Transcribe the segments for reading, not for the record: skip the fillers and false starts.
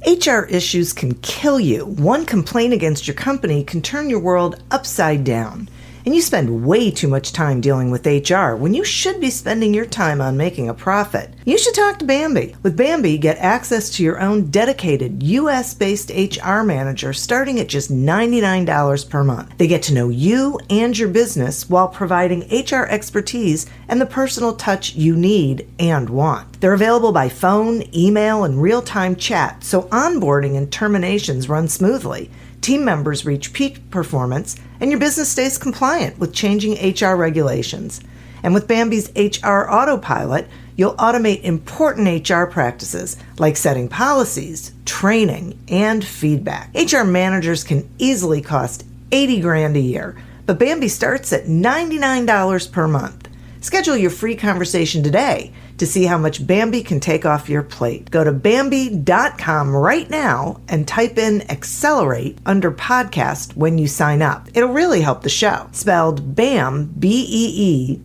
HR issues can kill you. One complaint against your company can turn your world upside down. And you spend way too much time dealing with HR when you should be spending your time on making a profit. You should talk to Bambi. With Bambi, get access to your own dedicated US-based HR manager starting at just $99 per month. They get to know you and your business while providing HR expertise and the personal touch you need and want. They're available by phone, email, and real-time chat, so onboarding and terminations run smoothly. Team members reach peak performance, and your business stays compliant with changing HR regulations. And with Bambi's HR Autopilot, you'll automate important HR practices like setting policies, training, and feedback. HR managers can easily cost $80,000 a year, but Bambi starts at $99 per month. Schedule your free conversation today to see how much Bambi can take off your plate. Go to Bambi.com right now and type in Accelerate under podcast when you sign up. It'll really help the show. Spelled BAM, BEE.com.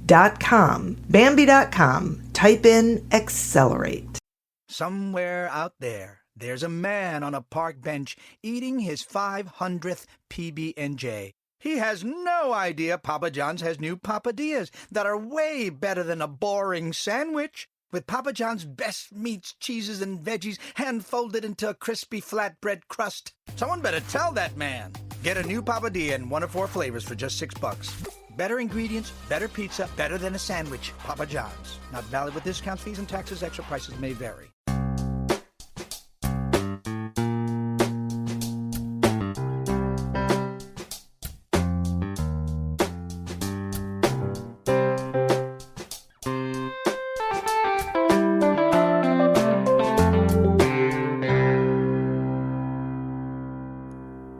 Bambi.com. Type in Accelerate. Somewhere out there, there's a man on a park bench eating his 500th PB&J. He has no idea Papa John's has new Papadillas that are way better than a boring sandwich. With Papa John's best meats, cheeses, and veggies hand-folded into a crispy flatbread crust. Someone better tell that man. Get a new Papadilla in 1 of 4 flavors for just $6. Better ingredients, better pizza, better than a sandwich. Papa John's. Not valid with discounts, fees, and taxes. Extra prices may vary.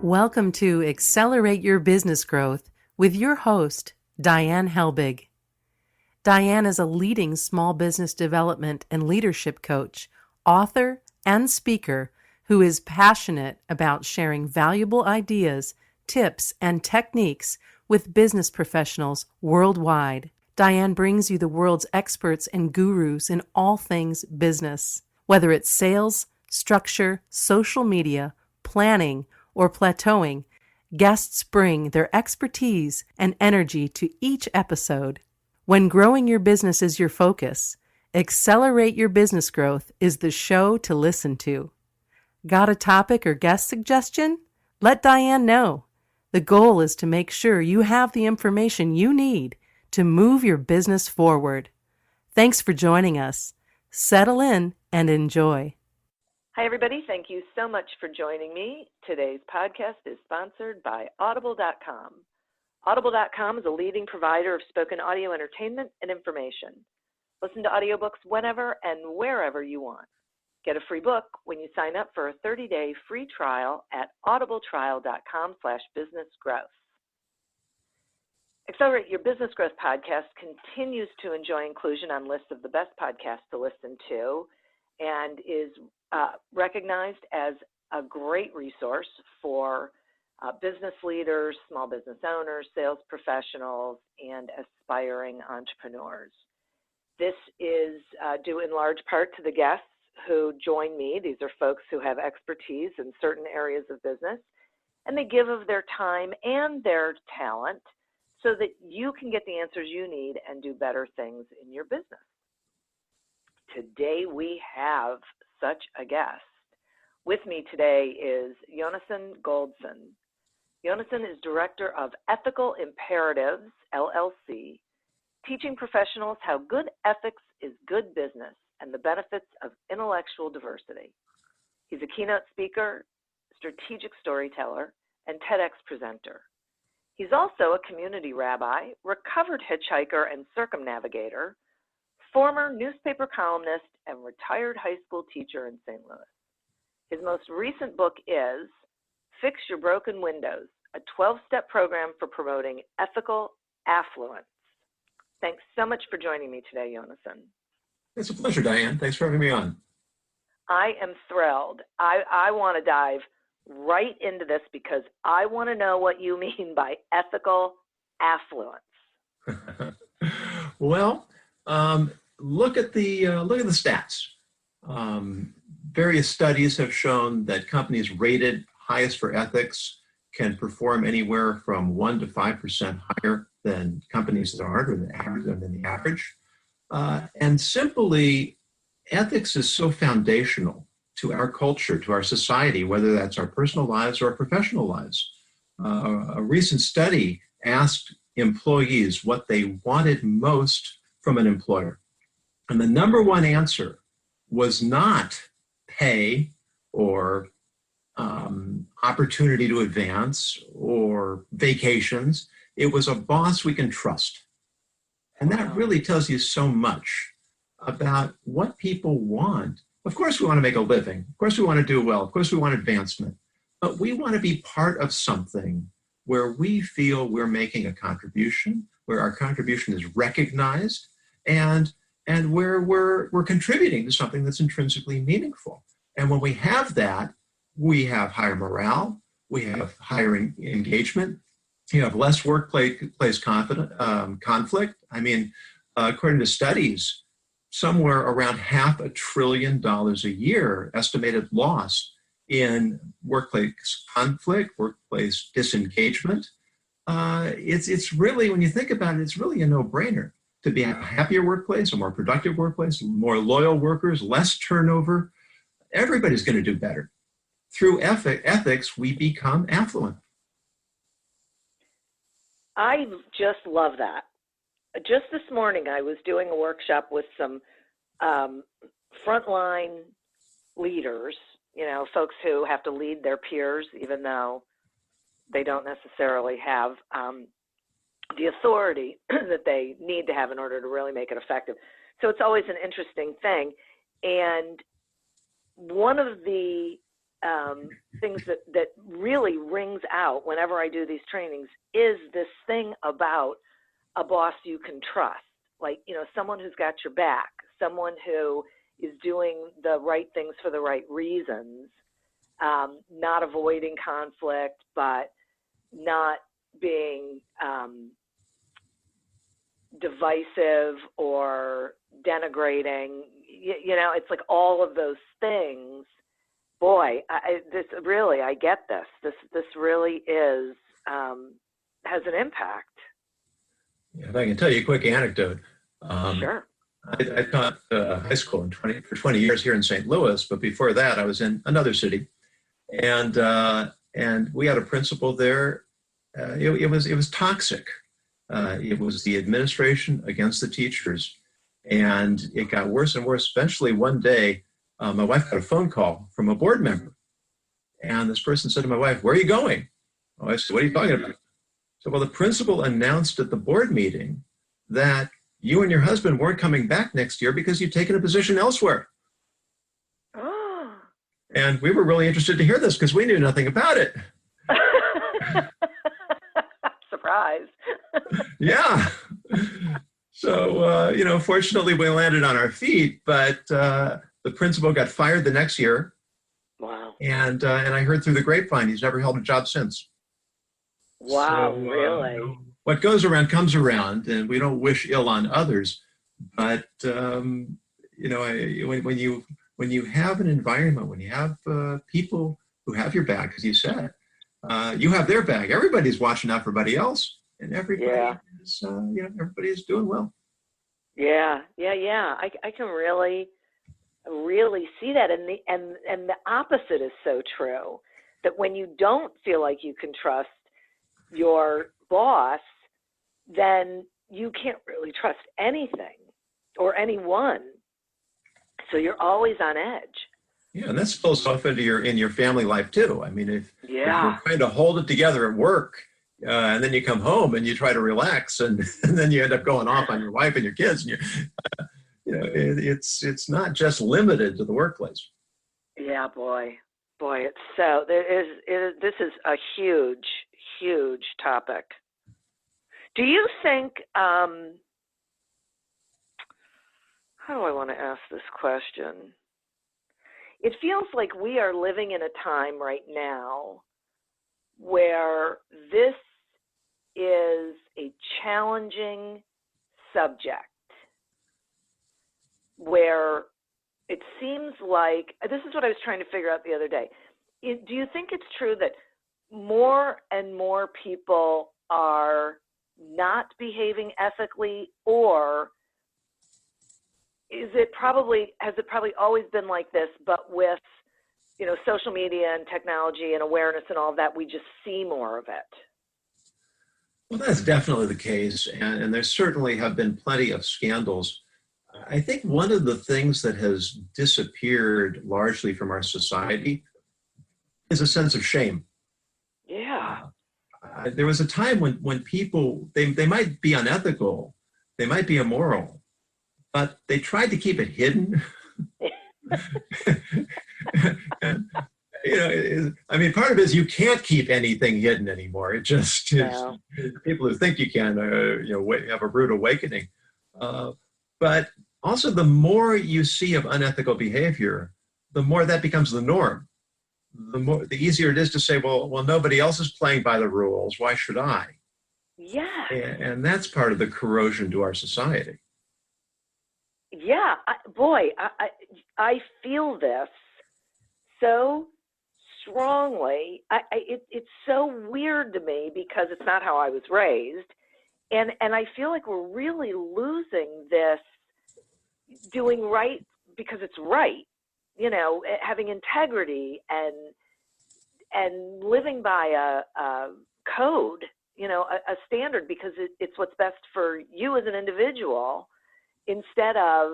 Welcome to Accelerate Your Business Growth with your host, Diane Helbig. Diane is a leading small business development and leadership coach, author, and speaker who is passionate about sharing valuable ideas, tips, and techniques with business professionals worldwide. Diane brings you the world's experts and gurus in all things business. Whether it's sales, structure, social media, planning, or plateauing, guests bring their expertise and energy to each episode. When growing your business is your focus, Accelerate Your Business Growth is the show to listen to. Got a topic or guest suggestion? Let Diane know. The goal is to make sure you have the information you need to move your business forward. Thanks for joining us. Settle in and enjoy. Hi, everybody. Thank you so much for joining me. Today's podcast is sponsored by Audible.com. Audible.com is a leading provider of spoken audio entertainment and information. Listen to audiobooks whenever and wherever you want. Get a free book when you sign up for a 30-day free trial at audibletrial.com/businessgrowth. Accelerate Your Business Growth podcast continues to enjoy inclusion on lists of the best podcasts to listen to and is recognized as a great resource for business leaders, small business owners, sales professionals, and aspiring entrepreneurs. This is due in large part to the guests who join me. These are folks who have expertise in certain areas of business, and they give of their time and their talent so that you can get the answers you need and do better things in your business. Today we have such a guest. With me today is Yonason Goldson. Yonason is Director of Ethical Imperatives, LLC, teaching professionals how good ethics is good business and the benefits of intellectual diversity. He's a keynote speaker, strategic storyteller, and TEDx presenter. He's also a community rabbi, recovered hitchhiker and circumnavigator, former newspaper columnist, and retired high school teacher in St. Louis. His most recent book is Fix Your Broken Windows, a 12-step program for promoting ethical affluence. Thanks so much for joining me today, Yonason. It's a pleasure, Diane. Thanks for having me on. I am thrilled. I want to dive right into this because I want to know what you mean by ethical affluence. Well, look at the stats. various studies have shown that companies rated highest for ethics can perform anywhere from 1% to 5% higher than companies that aren't, or than the average. And simply, ethics is so foundational to our culture, to our society, whether that's our personal lives or our professional lives. A recent study asked employees what they wanted most from an employer. And the number one answer was not pay or opportunity to advance or vacations. It was a boss we can trust. And that really tells you so much about what people want. Of course, we want to make a living. Of course, we want to do well. Of course, we want advancement. But we want to be part of something where we feel we're making a contribution, where our contribution is recognized, and where we're contributing to something that's intrinsically meaningful. And when we have that, we have higher morale, we have higher engagement, you have less workplace conflict. I mean, according to studies, somewhere around $500 billion a year estimated loss in workplace conflict, workplace disengagement. It's really, when you think about it, it's really a no-brainer to be a happier workplace, a more productive workplace, more loyal workers, less turnover. Everybody's going to do better. Through ethics, we become affluent. I just love that. Just this morning, I was doing a workshop with some frontline leaders, you know, folks who have to lead their peers, even though they don't necessarily have the authority that they need to have in order to really make it effective. So it's always an interesting thing. And one of the things that really rings out whenever I do these trainings is this thing about a boss you can trust, like, you know, someone who's got your back, someone who is doing the right things for the right reasons, not avoiding conflict, but not being divisive or denigrating. You know, it's like all of those things. Boy, I get this. This really is, has an impact. Yeah, if I can tell you a quick anecdote. Sure. I taught high school for 20 years here in St. Louis, but before that I was in another city. And we had a principal there. It was toxic. It was the administration against the teachers. And it got worse and worse. Eventually one day, my wife got a phone call from a board member. And this person said to my wife, "Where are you going?" My wife said, "What are you talking about?" So, well, the principal announced at the board meeting that you and your husband weren't coming back next year because you'd taken a position elsewhere. Oh. And we were really interested to hear this because we knew nothing about it. Surprise. Yeah. So, you know, fortunately we landed on our feet, but the principal got fired the next year. Wow. And I heard through the grapevine he's never held a job since. Wow, So, really? You know, what goes around comes around, and we don't wish ill on others. But you know, when you have an environment, when you have people who have your back, as you said, you have their back. Everybody's watching out for everybody else, and everybody is, you know, everybody is doing well. Yeah. I can really see that, and the opposite is so true. That when you don't feel like you can trust your boss, then you can't really trust anything or anyone. So you're always on edge. Yeah, and that spills off into your family life too. I mean, if you're trying to hold it together at work, and then you come home and you try to relax, and then you end up going off on your wife and your kids, and you know, it's not just limited to the workplace. Yeah, boy, it's so. This is a huge topic. Do you think? How do I want to ask this question? It feels like we are living in a time right now where this is a challenging subject, where it seems like, this is what I was trying to figure out the other day. Do you think it's true that more and more people are not behaving ethically, or has it probably always been like this, but with, social media and technology and awareness and all of that, we just see more of it? Well, that's definitely the case, and there certainly have been plenty of scandals. I think one of the things that has disappeared largely from our society is a sense of shame. Yeah. There was a time when people, they might be unethical, they might be immoral, but they tried to keep it hidden. And, part of it is you can't keep anything hidden anymore. It just is. No. People who think you can, have a rude awakening. But also, the more you see of unethical behavior, the more that becomes the norm. The easier it is to say, well, nobody else is playing by the rules. Why should I? Yeah. And that's part of the corrosion to our society. Yeah. I feel this so strongly. It's so weird to me because it's not how I was raised. And I feel like we're really losing this doing right because it's right, having integrity and living by a code, a standard, because it's what's best for you as an individual, instead of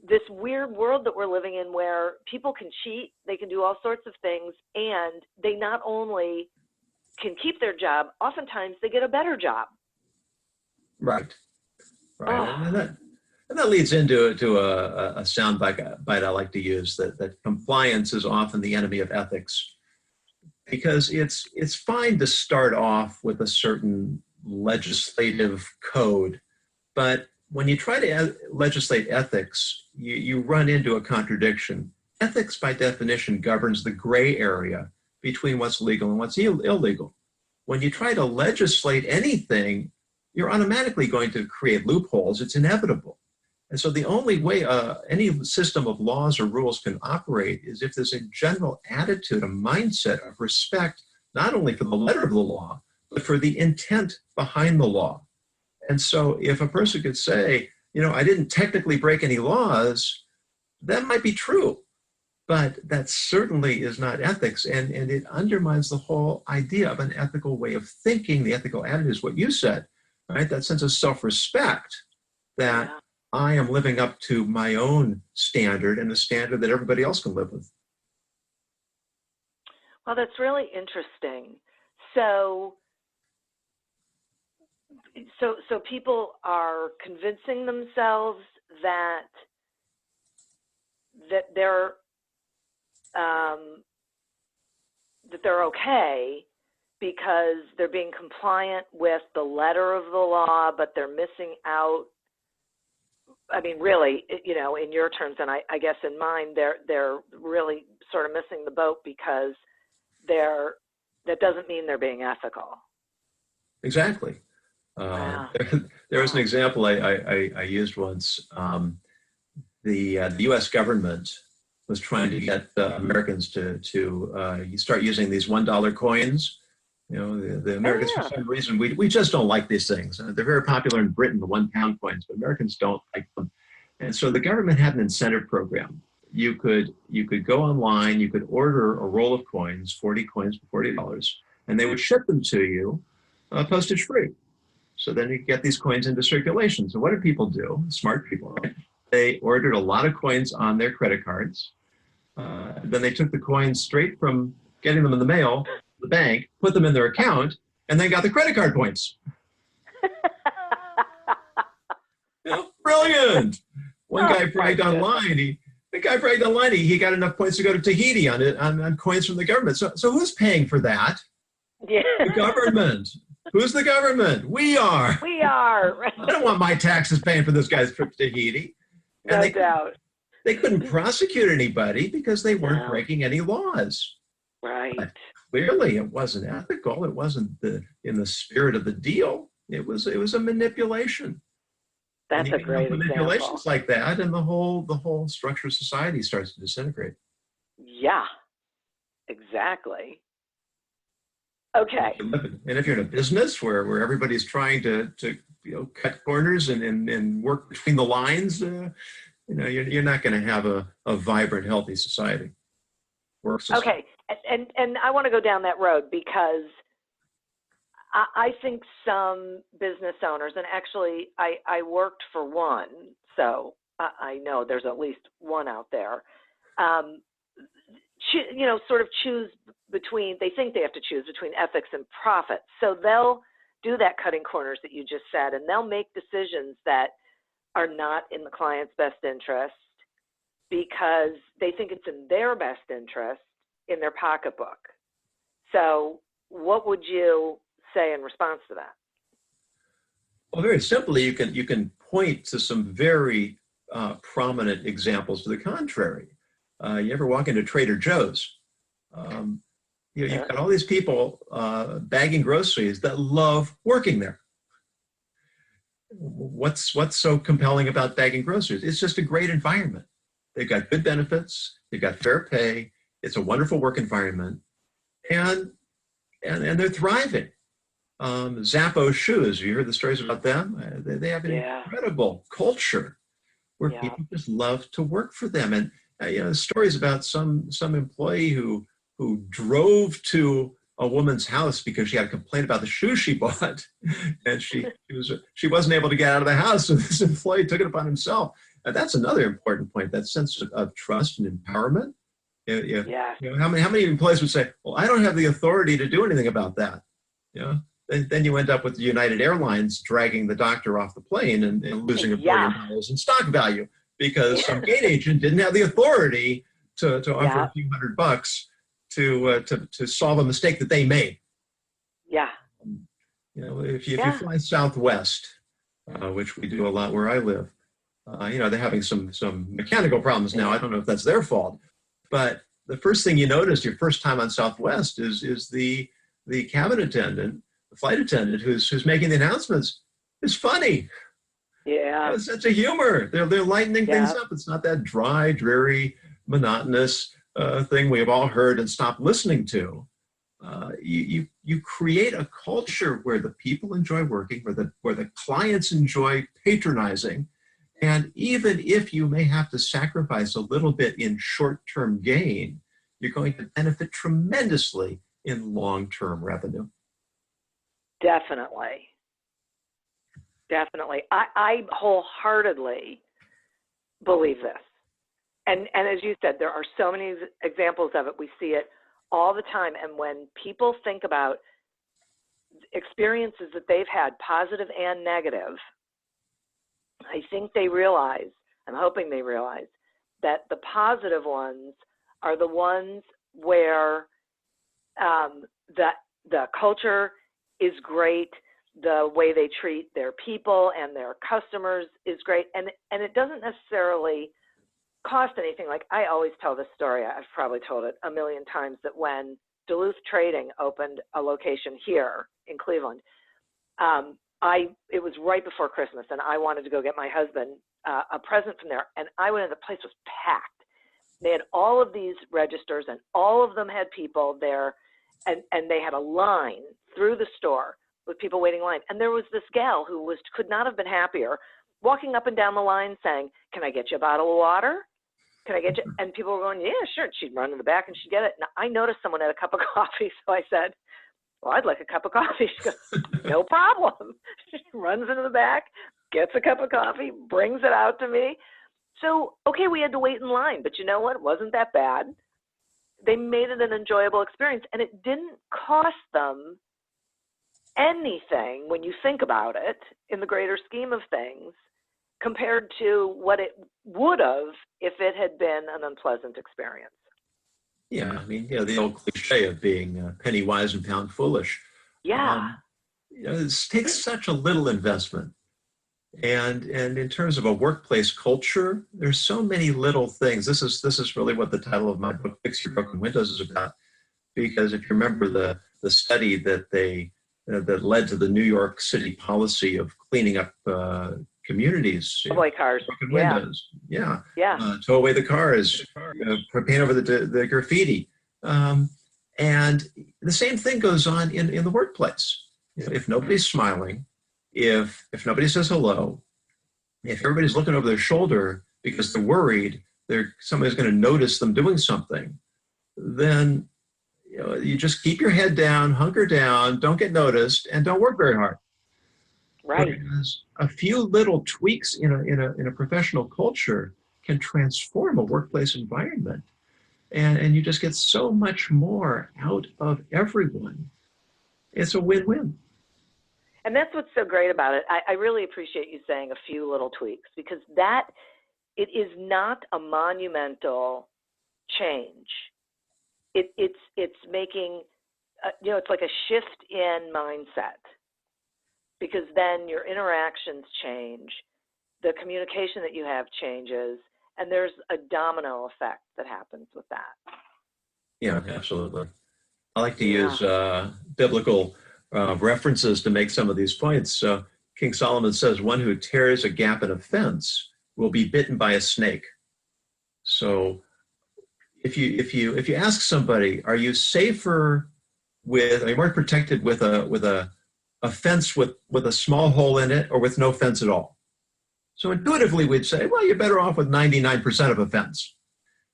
this weird world that we're living in where people can cheat, they can do all sorts of things, and they not only can keep their job, oftentimes they get a better job. Right. Oh. And that leads into a sound bite I like to use, that compliance is often the enemy of ethics, because it's fine to start off with a certain legislative code, but when you try to legislate ethics, you run into a contradiction. Ethics, by definition, governs the gray area between what's legal and what's illegal. When you try to legislate anything, you're automatically going to create loopholes. It's inevitable. And so the only way any system of laws or rules can operate is if there's a general attitude, a mindset of respect, not only for the letter of the law, but for the intent behind the law. And so if a person could say, I didn't technically break any laws, that might be true, but that certainly is not ethics. And it undermines the whole idea of an ethical way of thinking. The ethical attitude is what you said, right? That sense of self-respect that I am living up to my own standard and the standard that everybody else can live with. Well, that's really interesting. So people are convincing themselves that they're okay because they're being compliant with the letter of the law, but they're missing out. I mean, really, in your terms, and I guess in mine, they're really sort of missing the boat because that doesn't mean they're being ethical. Exactly. Wow. There was an example I used once. The U.S. government was trying to get Americans to start using these $1 coins. The Americans, for some reason, we just don't like these things. They're very popular in Britain, the £1 coins, but Americans don't like them. And so the government had an incentive program. You could go online, you could order a roll of coins, 40 coins for $40, and they would ship them to you postage free. So then you get these coins into circulation. So what did people do? Smart people, right? They ordered a lot of coins on their credit cards. Then they took the coins straight from getting them in the mail, the bank, put them in their account, and then got the credit card points. Brilliant. One guy bragged online. He got enough points to go to Tahiti on coins from the government. So who's paying for that? Yeah. The government. Who's the government? We are. We are. I don't want my taxes paying for this guy's trip to Tahiti. And No doubt. They couldn't prosecute anybody because they weren't breaking any laws. Right. But clearly, it wasn't ethical. It wasn't in the spirit of the deal. It was a manipulation. That's and a you can have great example. manipulations like that, and the whole structure of society starts to disintegrate. Yeah, exactly. Okay. And if you're in a business where everybody's trying to cut corners and work between the lines, you're not going to have a vibrant, healthy society. Work system. Okay, and I want to go down that road because I think some business owners, and actually I worked for one, so I know there's at least one out there, sort of choose between, they think they have to choose between ethics and profit. So they'll do that cutting corners that you just said, and they'll make decisions that are not in the client's best interest because they think it's in their best interest in their pocketbook. So what would you say in response to that? Well, very simply, you can point to some very prominent examples to the contrary. You ever walk into Trader Joe's? You've got all these people bagging groceries that love working there. What's so compelling about bagging groceries? It's just a great environment. They've got good benefits. They've got fair pay. It's a wonderful work environment, and they're thriving. Zappos shoes. Have you heard the stories about them? They have an incredible culture where people just love to work for them. And stories about some employee who drove to a woman's house because she had a complaint about the shoes she bought, and she wasn't able to get out of the house, so this employee took it upon himself. And that's another important point, that sense of trust and empowerment. How many employees would say, well, I don't have the authority to do anything about that? Then you end up with United Airlines dragging the doctor off the plane and losing $1 billion in stock value because some gate agent didn't have the authority to offer a few $100 to solve a mistake that they made. Yeah. If you fly Southwest, which we do a lot where I live, they're having some mechanical problems now. I don't know if that's their fault, but the first thing you notice your first time on Southwest is the cabin attendant, the flight attendant who's making the announcements is funny. Yeah. It's such a humor. They're lightening things up. It's not that dry, dreary, monotonous thing we have all heard and stopped listening to. You create a culture where the people enjoy working, where the clients enjoy patronizing, and even if you may have to sacrifice a little bit in short-term gain, you're going to benefit tremendously in long-term revenue. Definitely. I wholeheartedly believe this. And as you said, there are so many examples of it. We see it all the time. And when people think about experiences that they've had, positive and negative, I think they realize, I'm hoping they realize, that the positive ones are the ones where the culture is great, the way they treat their people and their customers is great, and it doesn't necessarily cost anything. Like, I always tell this story, I've probably told it a million times, that when Duluth Trading opened a location here in Cleveland, it was right before Christmas, and I wanted to go get my husband a present from there, and I went in, the place was packed. They had all of these registers, and all of them had people there, and they had a line through the store with people waiting in line. And there was this gal who could not have been happier, walking up and down the line saying, "Can I get you a bottle of water? Can I get you?" And people were going, "Yeah, sure." And she'd run in the back and she'd get it. And I noticed someone had a cup of coffee, so I said, "Well, I'd like a cup of coffee." She goes, "No problem." She runs into the back, gets a cup of coffee, brings it out to me. So, okay, we had to wait in line, but you know what? It wasn't that bad. They made it an enjoyable experience, and it didn't cost them anything when you think about it in the greater scheme of things compared to what it would have if it had been an unpleasant experience. Yeah, I mean, the old cliche of being penny wise and pound foolish. Yeah. It takes such a little investment. And in terms of a workplace culture, there's so many little things. This is really what the title of my book, Fix Your Broken Windows, is about. Because if you remember the study that led to the New York City policy of cleaning up communities. Subway cars. Broken Yeah. windows. Yeah. Yeah. Tow away the cars, paint over the graffiti. And the same thing goes on in the workplace. If nobody's smiling, if nobody says hello, if everybody's looking over their shoulder because they're worried somebody's going to notice them doing something, then you just keep your head down, hunker down, don't get noticed, and don't work very hard. Right. Because a few little tweaks in a professional culture can transform a workplace environment, and you just get so much more out of everyone. It's a win-win. And that's what's so great about it. I really appreciate you saying a few little tweaks, because it is not a monumental change. It's making, it's like a shift in mindset, because then your interactions change, the communication that you have changes, and there's a domino effect that happens with that. Yeah, absolutely. I like to use biblical references to make some of these points. King Solomon says, "One who tears a gap in a fence will be bitten by a snake." So if you ask somebody, are you more protected with a fence with a small hole in it, or with no fence at all? So intuitively we'd say, well, you're better off with 99% of a fence.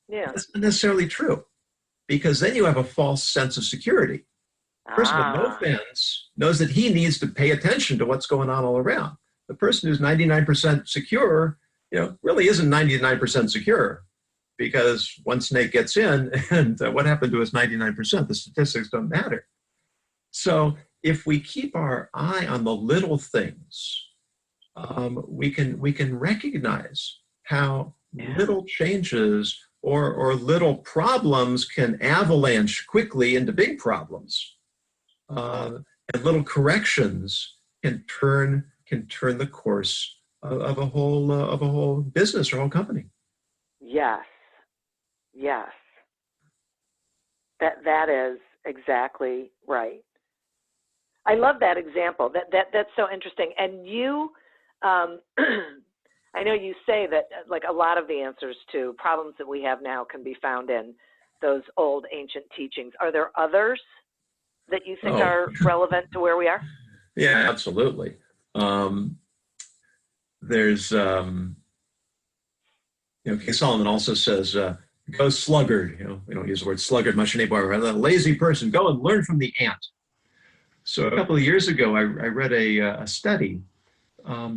Yeah. That's not necessarily true, because then you have a false sense of security. The person with no fence knows that he needs to pay attention to what's going on all around. The person who's 99% secure, really isn't 99% secure, because one snake gets in, and what happened to his 99%? The statistics don't matter. So if we keep our eye on the little things, we can recognize how little changes or little problems can avalanche quickly into big problems. And little corrections can turn the course of a whole business or whole company. Yes. That is exactly right. I love that example. That's so interesting. And you, I know you say that like a lot of the answers to problems that we have now can be found in those old ancient teachings. Are there others that you think are relevant to where we are? Yeah, absolutely. There's, King Solomon also says, go sluggard. We don't use the word sluggard much anymore. A lazy person, go and learn from the ant. So a couple of years ago, I read a study.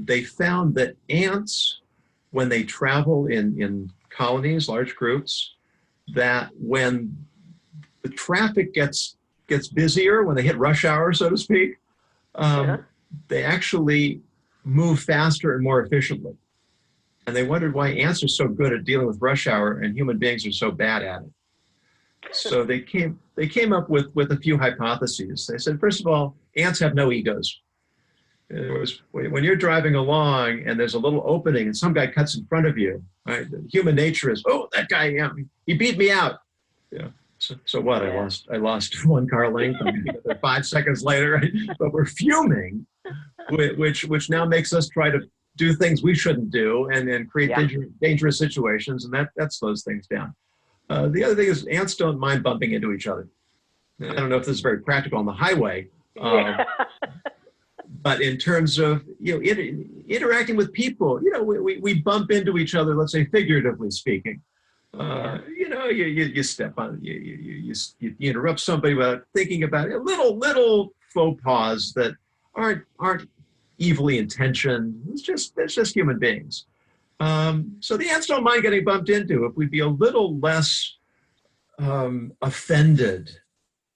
They found that ants, when they travel in colonies, large groups, that when the traffic gets busier, when they hit rush hour, so to speak, they actually move faster and more efficiently. And they wondered why ants are so good at dealing with rush hour and human beings are so bad at it. So they came up with a few hypotheses. They said, first of all, ants have no egos. When you're driving along and there's a little opening and some guy cuts in front of you, right? Human nature is, oh, that guy, he beat me out. Yeah. So what? Yeah. I lost 1 car length. I'm going to get there 5 seconds later, right? But we're fuming, which now makes us try to do things we shouldn't do and create dangerous situations, and that slows things down. The other thing is ants don't mind bumping into each other. I don't know if this is very practical on the highway, but in terms of interacting with people, we bump into each other. Let's say figuratively speaking. You step on, you interrupt somebody without thinking about it. Little faux pas that aren't evilly intentioned. It's just human beings. So the ants don't mind getting bumped into if we'd be a little less offended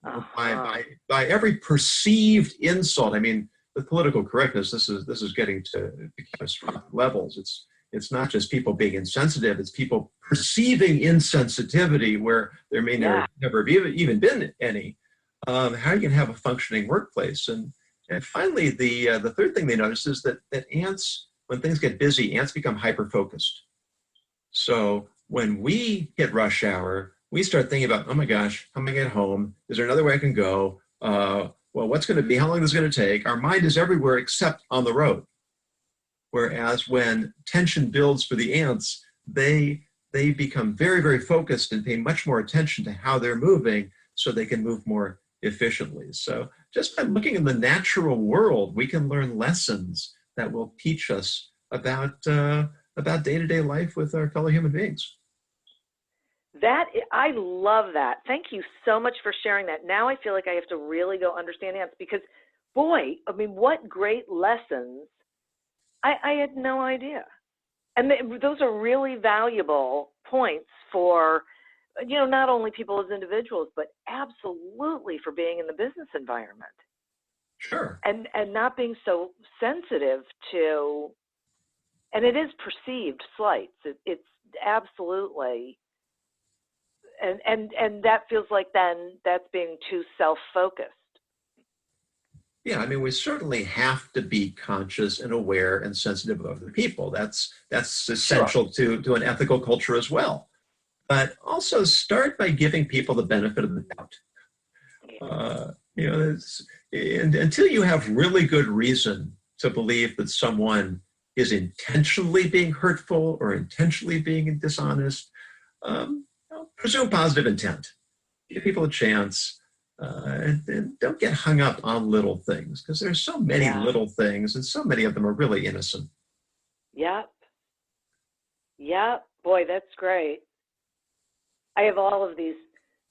by every perceived insult. I mean, with political correctness, this is getting to catastrophic levels. It's not just people being insensitive; it's people perceiving insensitivity where there may never have even been any. How you can have a functioning workplace, and finally, the third thing they noticed is that ants, when things get busy, ants become hyper-focused. So when we hit rush hour, we start thinking about, oh my gosh, how am I get home? Is there another way I can go? Well, what's going to be? How long is this going to take? Our mind is everywhere except on the road. Whereas when tension builds for the ants, they become very, very focused and pay much more attention to how they're moving so they can move more efficiently. So just by looking in the natural world, we can learn lessons that will teach us about day-to-day life with our fellow human beings. I love that. Thank you so much for sharing that. Now I feel like I have to really go understand ants because, boy, I mean, what great lessons. I had no idea. And those are really valuable points for, not only people as individuals, but absolutely for being in the business environment. Sure. And not being so sensitive to, and it is perceived slights. It's absolutely, and that feels like then that's being too self-focused. Yeah, I mean, we certainly have to be conscious and aware and sensitive of other people. That's essential to an ethical culture as well. But also start by giving people the benefit of the doubt. And until you have really good reason to believe that someone is intentionally being hurtful or intentionally being dishonest, presume positive intent. Give people a chance. And don't get hung up on little things because there's so many little things and so many of them are really innocent. Yep. Boy, that's great. I have all of these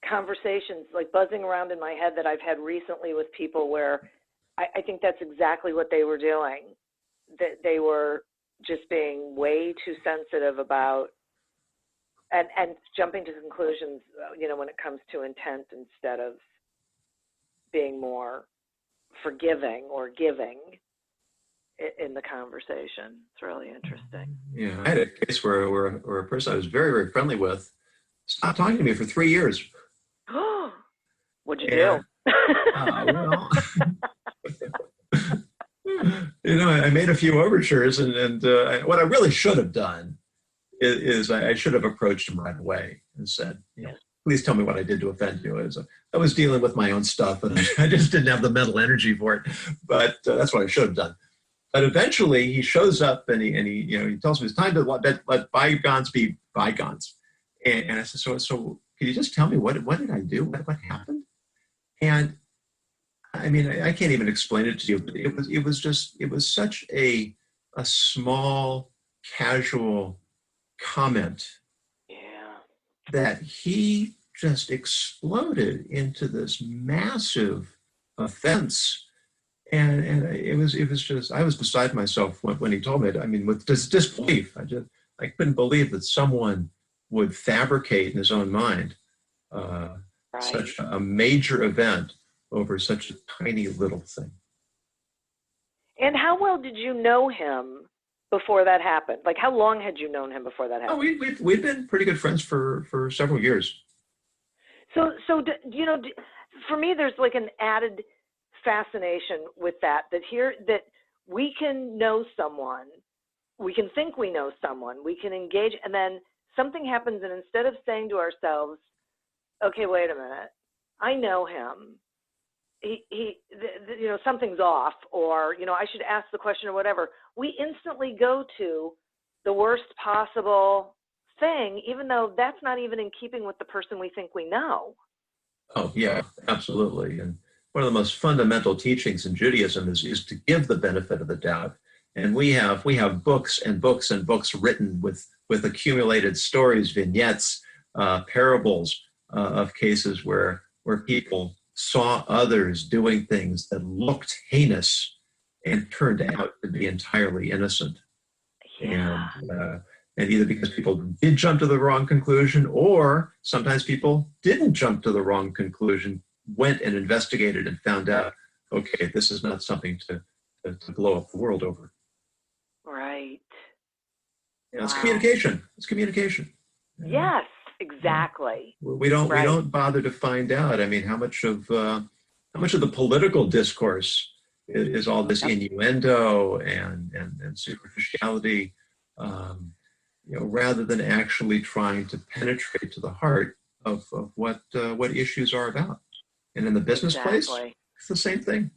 conversations like buzzing around in my head that I've had recently with people where I think that's exactly what they were doing. That they were just being way too sensitive about and jumping to conclusions, when it comes to intent instead of being more forgiving or giving in the conversation. It's really interesting. Yeah, I had a case where a person I was very, very friendly with stopped talking to me for 3 years. What'd you do? I made a few overtures, and what I really should have done is I should have approached him right away and said, please tell me what I did to offend you. I was dealing with my own stuff, and I just didn't have the mental energy for it. But that's what I should have done. But eventually, he shows up and he tells me it's time to let bygones be bygones. And I said, so can you just tell me what did I do? What happened? And I mean, I can't even explain it to you. But it was such a small, casual comment. That he just exploded into this massive offense, and it was just I was beside myself when he told me it. I mean, with disbelief, I couldn't believe that someone would fabricate in his own mind such a major event over such a tiny little thing. And how well did you know him before that happened? Like, how long had you known him before that happened? Oh, we'd been pretty good friends for several years. So for me, there's like an added fascination with that we can know someone, we can think we know someone, we can engage, and then something happens, and instead of saying to ourselves, okay, wait a minute, I know him, something's off, or, I should ask the question or whatever, we instantly go to the worst possible thing, even though that's not even in keeping with the person we think we know. Oh, yeah, absolutely. And one of the most fundamental teachings in Judaism is to give the benefit of the doubt. And we have books and books and books written with accumulated stories, vignettes, parables of cases where people saw others doing things that looked heinous and turned out to be entirely innocent. Yeah. And either because people did jump to the wrong conclusion, or sometimes people didn't jump to the wrong conclusion, went and investigated and found out, okay, this is not something to blow up the world over. Right. It's communication. It's communication. Yes, exactly. We don't bother to find out. I mean, how much of the political discourse is all this innuendo and superficiality, rather than actually trying to penetrate to the heart of what issues are about. And in the business place, it's the same thing.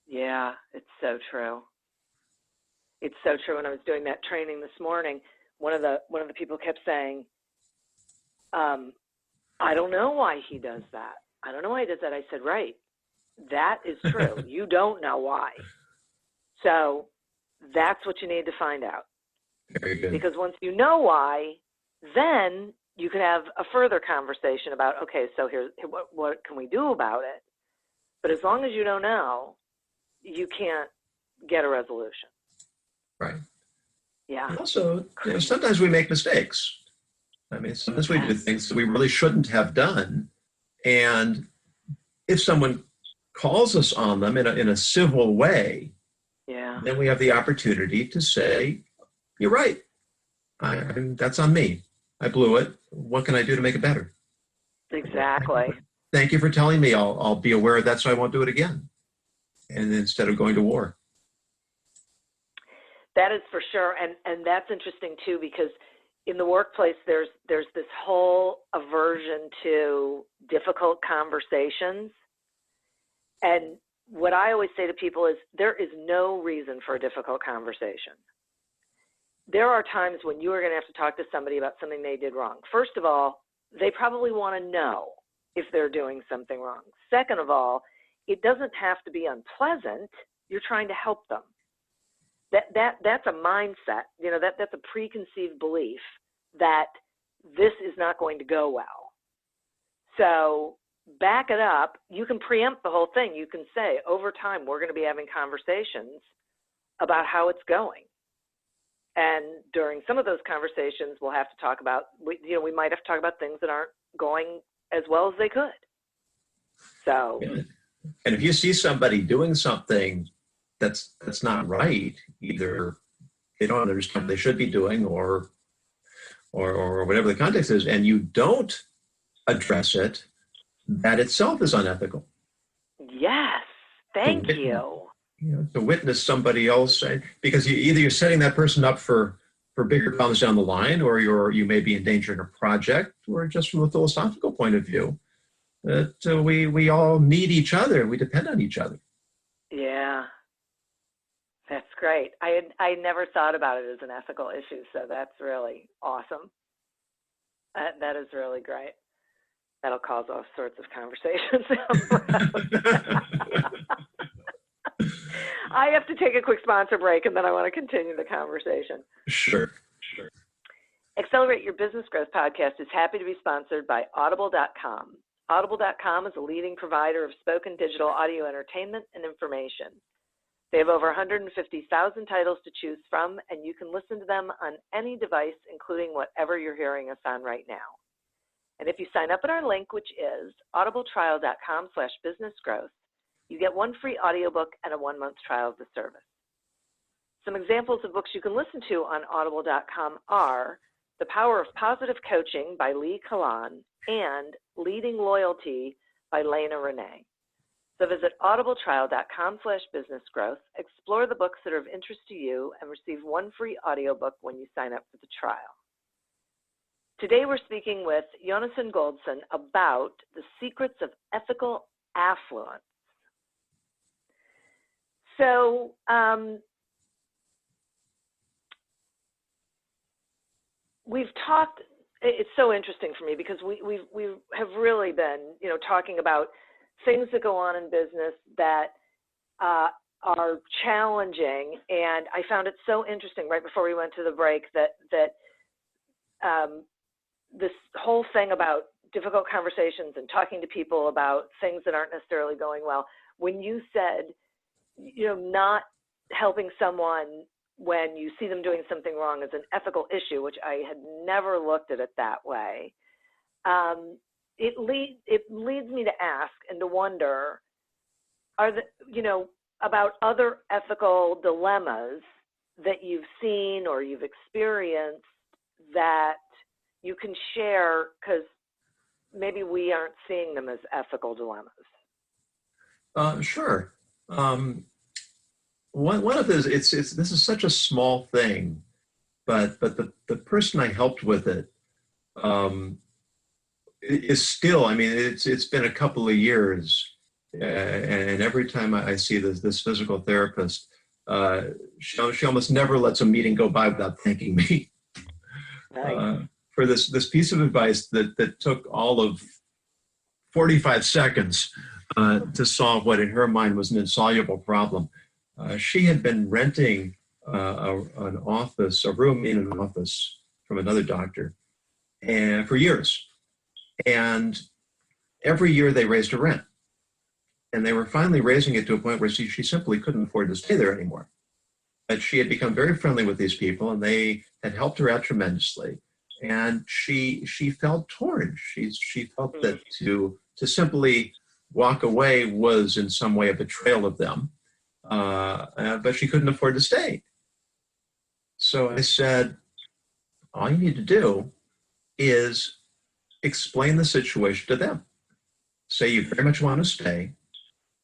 Yeah, it's so true. It's so true. When I was doing that training this morning, one of the people kept saying, I don't know why he does that. I don't know why he does that. I said, right, that is true. You don't know why. So that's what you need to find out. Very good. Because once you know why, then you can have a further conversation about, okay, so here's what can we do about it? But as long as you don't know, you can't get a resolution. Right. Yeah. And also, sometimes we make mistakes. I mean, sometimes we do things that we really shouldn't have done. And if someone calls us on them in a civil way, then we have the opportunity to say, you're right. That's on me. I blew it. What can I do to make it better? Exactly. Thank you for telling me. I'll be aware of that so I won't do it again. And instead of going to war. That is for sure. And that's interesting too, because in the workplace, there's this whole aversion to difficult conversations. And what I always say to people is there is no reason for a difficult conversation. There are times when you are going to have to talk to somebody about something they did wrong. First of all, they probably want to know if they're doing something wrong. Second of all, it doesn't have to be unpleasant. You're trying to help them. That's a mindset. You know, that's a preconceived belief that this is not going to go well. So back it up. You can preempt the whole thing. You can say, over time, we're going to be having conversations about how it's going. And during some of those conversations, we'll have to talk about, we might have to talk about things that aren't going as well as they could. So, yeah. And if you see somebody doing something that's not right, either they don't understand what they should be doing or whatever the context is, and you don't address it, that itself is unethical. Yes, thank you. You know, to witness somebody else, because you're setting that person up for bigger problems down the line, or you may be endangering a project, or just from a philosophical point of view, that we all need each other. We depend on each other. Yeah, that's great. I never thought about it as an ethical issue, so that's really awesome. That is really great. That'll cause all sorts of conversations. I have to take a quick sponsor break, and then I want to continue the conversation. Sure. Accelerate Your Business Growth podcast is happy to be sponsored by Audible.com. Audible.com is a leading provider of spoken digital audio entertainment and information. They have over 150,000 titles to choose from, and you can listen to them on any device, including whatever you're hearing us on right now. And if you sign up at our link, which is audibletrial.com/businessgrowth, you get one free audiobook and a 1-month trial of the service. Some examples of books you can listen to on audible.com are The Power of Positive Coaching by Lee Kalan and Leading Loyalty by Lena Renee. So visit audibletrial.com/businessgrowth, explore the books that are of interest to you, and receive one free audiobook when you sign up for the trial. Today we're speaking with Yonason Goldson about the secrets of ethical affluence. So we've talked, it's so interesting for me because we have really been, talking about things that go on in business that are challenging. And I found it so interesting right before we went to the break that this whole thing about difficult conversations and talking to people about things that aren't necessarily going well, when you said, not helping someone when you see them doing something wrong is an ethical issue, which I had never looked at it that way. It leads me to ask and to wonder, about other ethical dilemmas that you've seen or you've experienced that you can share, because maybe we aren't seeing them as ethical dilemmas. Sure. One of those, this is such a small thing, but the person I helped with it is still, it's been a couple of years, and every time I see this physical therapist, She almost never lets a meeting go by without thanking me for this piece of advice that took all of 45 seconds to solve what in her mind was an insoluble problem. She had been renting a room in an office from another doctor, and for years. And every year they raised her rent. And they were finally raising it to a point where she simply couldn't afford to stay there anymore. But she had become very friendly with these people, and they had helped her out tremendously. And she felt torn. She felt that to simply walk away was in some way a betrayal of them, but she couldn't afford to stay. So I said, all you need to do is explain the situation to them. Say you very much want to stay,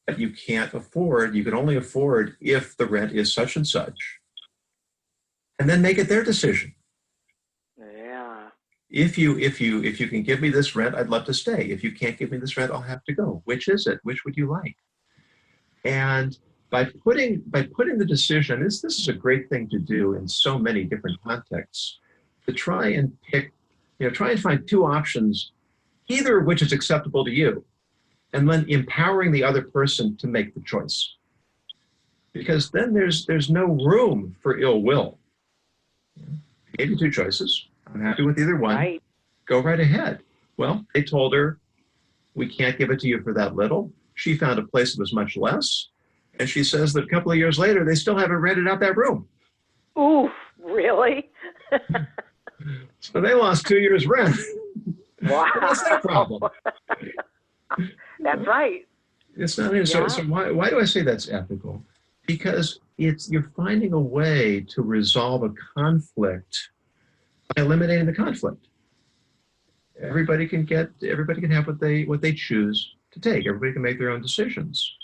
but you can't afford, you can only afford if the rent is such and such. And then make it their decision. Yeah. If you can give me this rent, I'd love to stay. If you can't give me this rent, I'll have to go. Which is it? Which would you like? And by putting the decision, this is a great thing to do in so many different contexts, to try and find two options, either of which is acceptable to you, and then empowering the other person to make the choice. Because then there's no room for ill will. I gave you two choices. I'm happy with either one. Right. Go right ahead. Well, they told her, we can't give it to you for that little. She found a place that was much less. And she says that a couple of years later, they still haven't rented out that room. Ooh, really? So they lost 2 years' rent. Wow. What's that problem? That's right. It's not. So why do I say that's ethical? Because you're finding a way to resolve a conflict by eliminating the conflict. Everybody can have what they choose to take. Everybody can make their own decisions,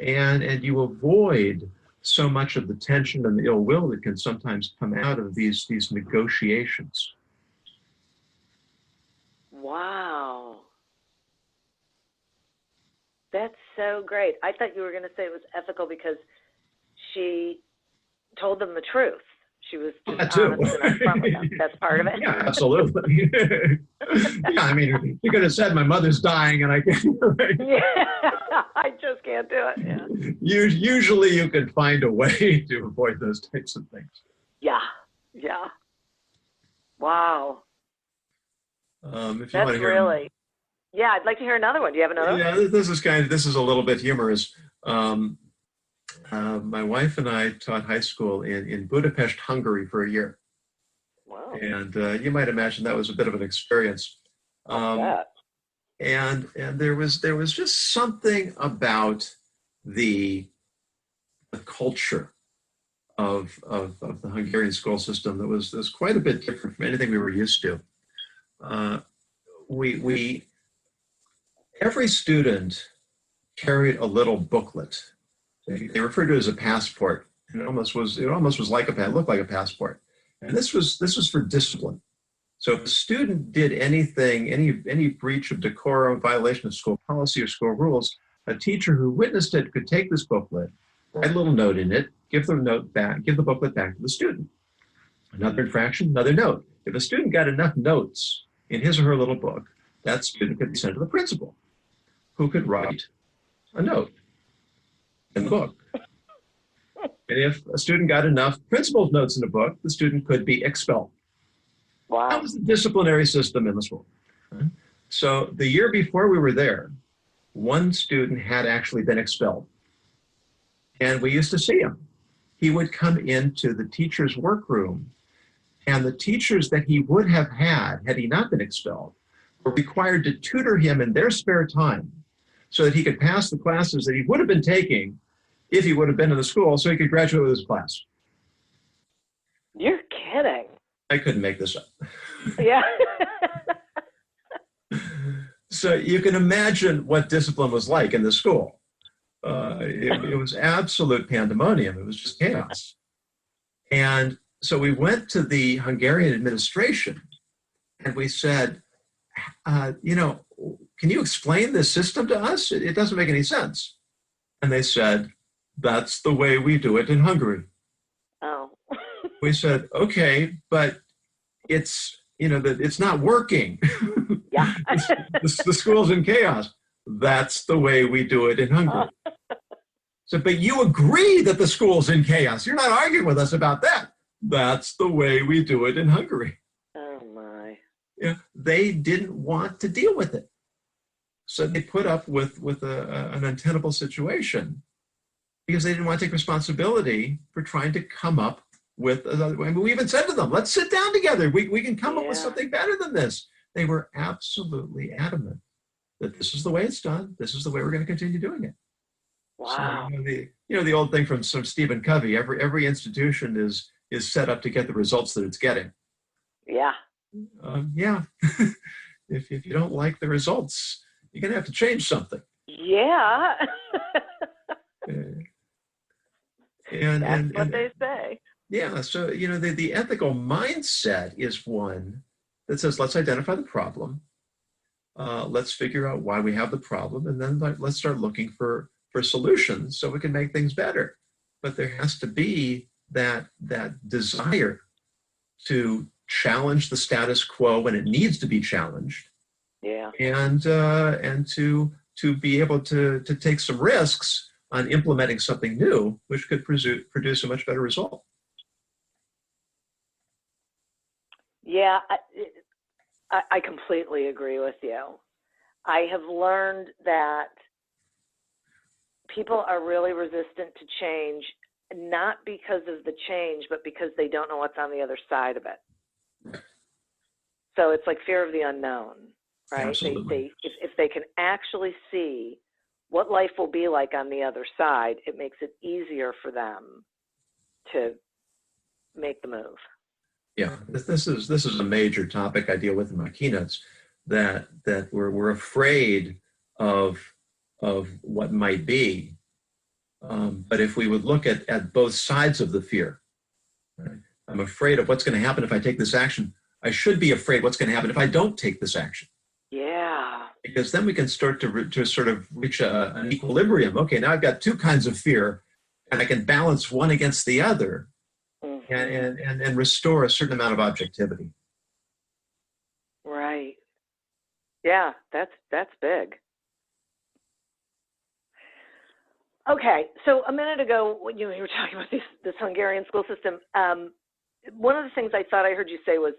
and you avoid so much of the tension and the ill will that can sometimes come out of these negotiations. Wow. That's so great. I thought you were going to say it was ethical because she told them the truth. She was honest and upfront with them. That's part of it. Yeah, absolutely. Yeah, I mean, you could have said my mother's dying and I can't. Yeah, I just can't do it. Yeah. Usually you can find a way to avoid those types of things. Yeah. Wow. If you That's want to hear, really. Yeah, I'd like to hear another one. Do you have another one? Yeah, this is a little bit humorous. My wife and I taught high school in Budapest, Hungary for a year. Wow. And you might imagine that was a bit of an experience. And there was just something about the culture of the Hungarian school system that was quite a bit different from anything we were used to. Every student carried a little booklet. They referred to it as a passport. And it almost was like looked like a passport. And this was for discipline. So if a student did anything, any breach of decorum, violation of school policy or school rules, a teacher who witnessed it could take this booklet, write a little note in it, give the booklet back to the student. Another infraction, another note. If a student got enough notes in his or her little book, that student could be sent to the principal, who could write a note in the book. And if a student got enough principal's notes in the book, the student could be expelled. Wow. That was the disciplinary system in the school. So the year before we were there, one student had actually been expelled. And we used to see him. He would come into the teacher's workroom, and the teachers that he would have had he not been expelled, were required to tutor him in their spare time so that he could pass the classes that he would have been taking if he would have been in the school, so he could graduate with his class. You're kidding. I couldn't make this up. Yeah. So you can imagine what discipline was like in the school. It was absolute pandemonium. It was just chaos. And so we went to the Hungarian administration and we said, can you explain this system to us? It doesn't make any sense. And they said, that's the way we do it in Hungary. Oh. We said, okay, but it's, that it's not working. Yeah. the school's in chaos. That's the way we do it in Hungary. So, but you agree that the school's in chaos. You're not arguing with us about that. That's the way we do it in Hungary. Oh my. They didn't want to deal with it. So they put up with an untenable situation because they didn't want to take responsibility for trying to come up with another way. I mean, we even said to them, let's sit down together. We can come up with something better than this. They were absolutely adamant that this is the way it's done. This is the way we're going to continue doing it. Wow. So, the old thing from Stephen Covey, every institution is set up to get the results that it's getting. Yeah. If you don't like the results, you're going to have to change something. Yeah. And what they say. Yeah, so the ethical mindset is one that says, let's identify the problem, let's figure out why we have the problem, and then let's start looking for solutions so we can make things better. But there has to be that desire to challenge the status quo when it needs to be challenged. Yeah. And to be able to take some risks on implementing something new, which could produce a much better result. Yeah, I completely agree with you. I have learned that people are really resistant to change, not because of the change, but because they don't know what's on the other side of it. So it's like fear of the unknown, right? Absolutely. If they can actually see what life will be like on the other side, it makes it easier for them to make the move. Yeah, this is a major topic I deal with in my keynotes, that we're afraid of what might be, but if we would look at both sides of the fear, right? I'm afraid of what's going to happen if I take this action. I should be afraid what's going to happen if I don't take this action. Yeah. Because then we can start to sort of reach an equilibrium. Okay, now I've got two kinds of fear, and I can balance one against the other. And restore a certain amount of objectivity. Right. Yeah, that's big. Okay, so a minute ago when you were talking about this Hungarian school system, one of the things I thought I heard you say was,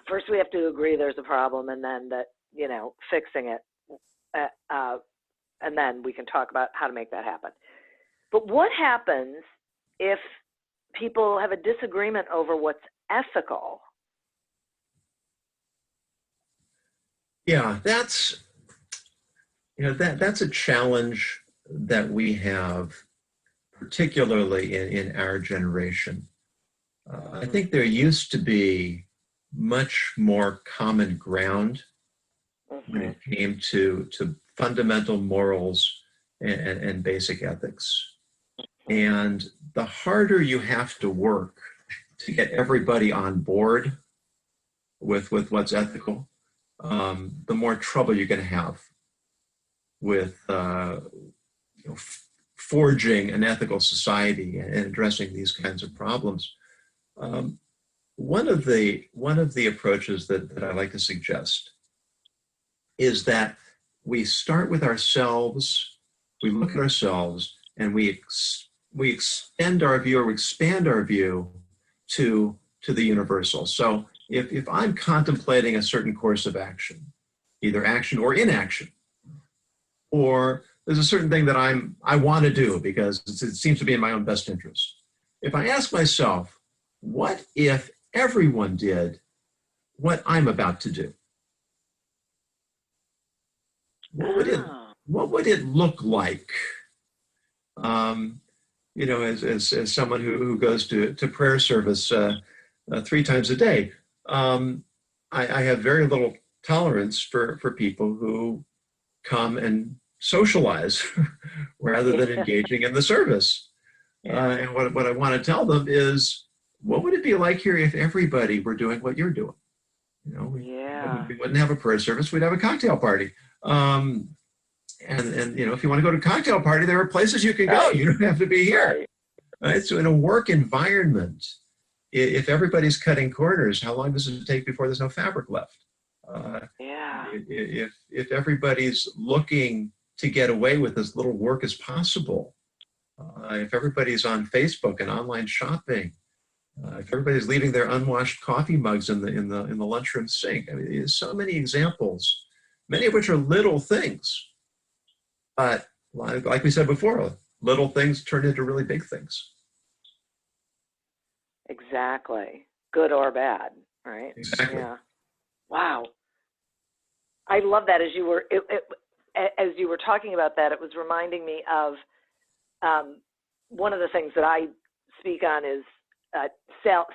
first we have to agree there's a problem, and then that, fixing it, and then we can talk about how to make that happen. But what happens if people have a disagreement over what's ethical? Yeah, that's a challenge that we have, particularly in our generation. I think there used to be much more common ground when it came to fundamental morals and basic ethics. And the harder you have to work to get everybody on board with what's ethical, the more trouble you're going to have with forging an ethical society and addressing these kinds of problems. One of the approaches that I like to suggest is that we start with ourselves, we look at ourselves, and we extend our view, or we expand our view to the universal. So if I'm contemplating a certain course of action, either action or inaction, or there's a certain thing that I want to do because it seems to be in my own best interest. If I ask myself, what if everyone did what I'm about to do? What would it look like? As someone who goes to prayer service 3 times a day, I have very little tolerance for people who come and socialize rather than engaging in the service. And what I want to tell them is, what would it be like here if everybody were doing what you're doing? We wouldn't have a prayer service, we'd have a cocktail party. And if you want to go to a cocktail party, there are places you can go. You don't have to be here. Right? So in a work environment, if everybody's cutting corners, how long does it take before there's no fabric left? If everybody's looking to get away with as little work as possible, if everybody's on Facebook and online shopping, if everybody's leaving their unwashed coffee mugs in the lunchroom sink, I mean, there's so many examples, many of which are little things, but like we said before, little things turn into really big things. Exactly, good or bad, right? Exactly. Yeah. Wow. I love that. As you were talking about that, it was reminding me of one of the things that I speak on is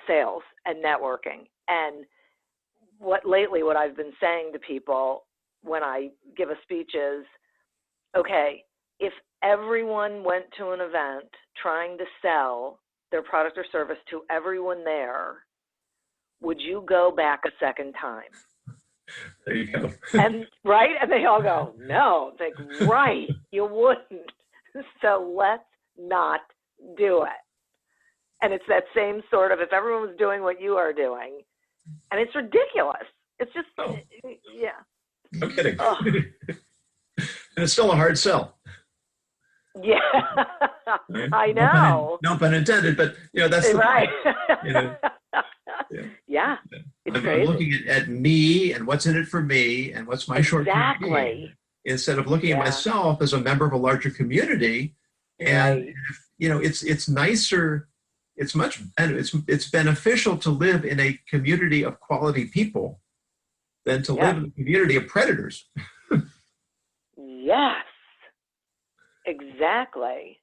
sales and networking. And what I've been saying to people when I give a speech is, okay, if everyone went to an event trying to sell their product or service to everyone there, would you go back a second time? There you go. And right? And they all go, no. It's like, right, you wouldn't. So let's not do it. And it's that same sort of, if everyone was doing what you are doing, and it's ridiculous. It's just, yeah. No kidding. And it's still a hard sell. Yeah, Right? I know. No pun intended, but that's the right. point. Yeah. It's I'm crazy. looking at me and what's in it for me and what's my short-term gain, instead of looking at myself as a member of a larger community. And it's nicer. It's beneficial to live in a community of quality people than to live in a community of predators. Yes, exactly.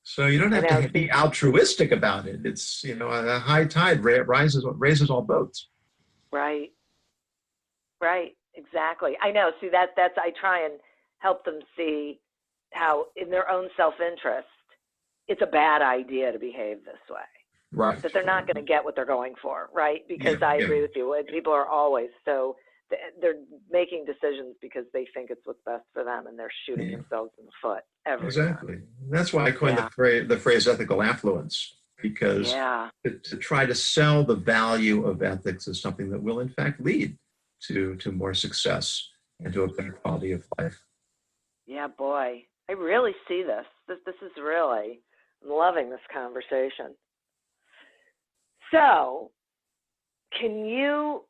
So you don't have to be altruistic about it. It's, a high tide raises all boats. Right. Right. Exactly. I know. See, that's I try and help them see how in their own self-interest, it's a bad idea to behave this way. Right. That they're not going to get what they're going for, right? Because I agree with you. People are always they're making decisions because they think it's what's best for them, and they're shooting themselves in the foot every Exactly. time. That's why I coined the phrase ethical affluence, because to try to sell the value of ethics is something that will in fact lead to more success and to a better quality of life. Yeah, boy. I really see this. This is really, I'm loving this conversation. So, can you,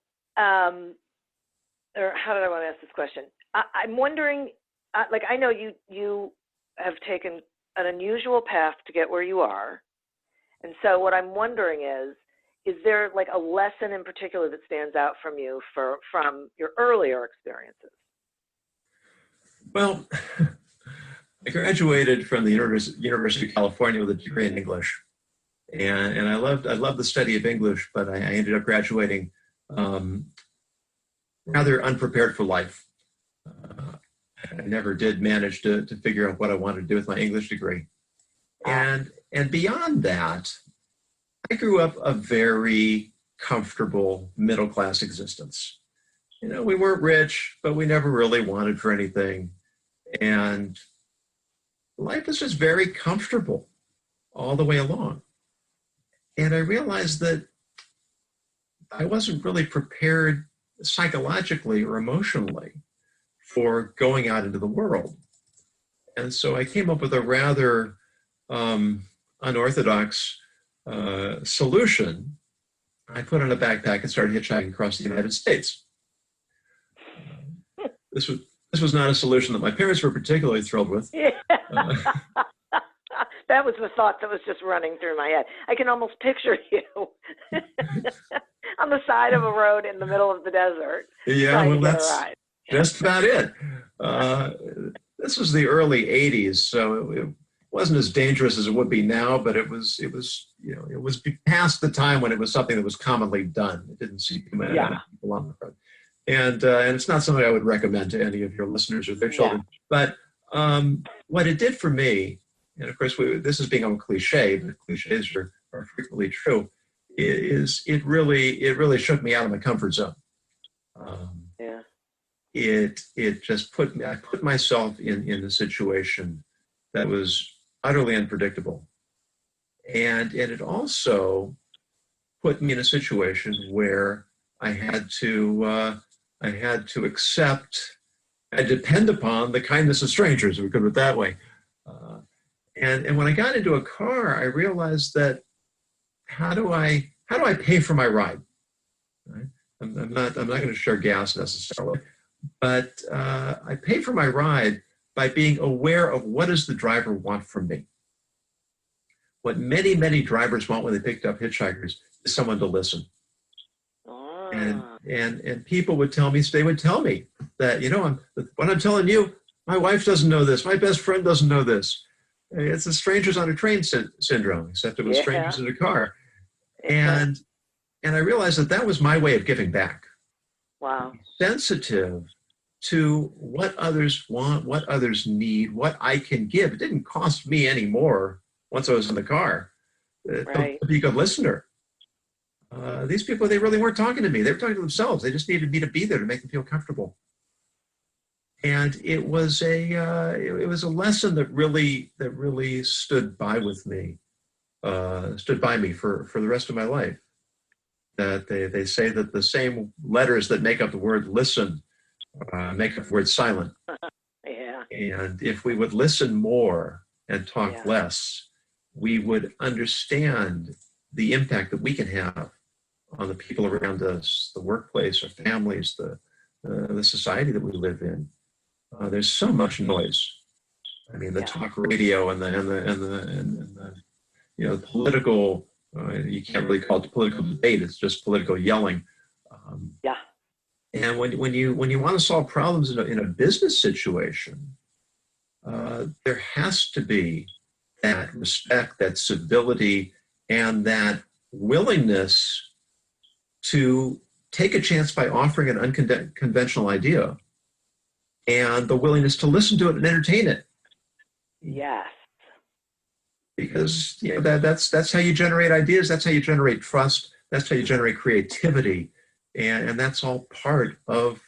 or how did I want to ask this question? I'm wondering, I know you have taken an unusual path to get where you are. And so what I'm wondering is there like a lesson in particular that stands out from you from your earlier experiences? Well, I graduated from the University of California with a degree in English. And I loved the study of English, but I ended up graduating rather unprepared for life. I never did manage to figure out what I wanted to do with my English degree. And beyond that, I grew up a very comfortable middle-class existence. We weren't rich, but we never really wanted for anything. And life was just very comfortable all the way along. And I realized that I wasn't really prepared psychologically or emotionally for going out into the world. And so I came up with a rather unorthodox solution. I put on a backpack and started hitchhiking across the United States. This was not a solution that my parents were particularly thrilled with. That was the thought that was just running through my head. I can almost picture you on the side of a road in the middle of the desert. Yeah, well, that's just about it. This was the early 80s, so it wasn't as dangerous as it would be now, but it was past the time when it was something that was commonly done. It didn't see too many people on the road. And it's not something I would recommend to any of your listeners or their children. But what it did for me, and of course, this is being a cliche, but cliches are frequently true, is it really shook me out of my comfort zone. it just I put myself in a situation that was utterly unpredictable. And it also put me in a situation where I had to accept and depend upon the kindness of strangers, if we could put it that way. And when I got into a car, I realized that how do I pay for my ride? Right? I'm not going to share gas necessarily, but I pay for my ride by being aware of what does the driver want from me. What many, many drivers want when they picked up hitchhikers is someone to listen. And people would tell me, they would tell me that, what I'm telling you, my wife doesn't know this, my best friend doesn't know this. It's the strangers on a train syndrome, except it was strangers in a car. And I realized that was my way of giving back. Wow. Sensitive to what others want, what others need, what I can give. It didn't cost me any more once I was in the car to be a good listener. These people, they really weren't talking to me. They were talking to themselves. They just needed me to be there to make them feel comfortable. And it was a lesson that really stood by me for the rest of my life. That they say that the same letters that make up the word listen make up the word silent. Yeah. And if we would listen more and talk less, we would understand the impact that we can have on the people around us, the workplace, our families, the society that we live in. There's so much noise. I mean, the talk radio and the political. You can't really call it political debate. It's just political yelling. And when you want to solve problems in a business situation, there has to be that respect, that civility, and that willingness to take a chance by offering an unconventional idea, and the willingness to listen to it and entertain it. Yes. Because that's how you generate ideas. That's how you generate trust. That's how you generate creativity, and that's all part of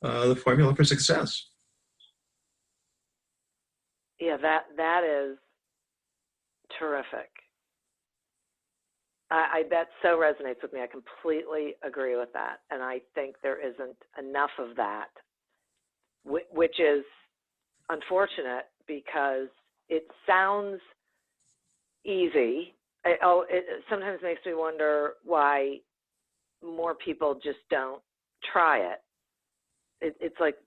the formula for success. Yeah, that is terrific. That so resonates with me. I completely agree with that, and I think there isn't enough of that, which is unfortunate because it sounds easy. It sometimes makes me wonder why more people just don't try it. It's like,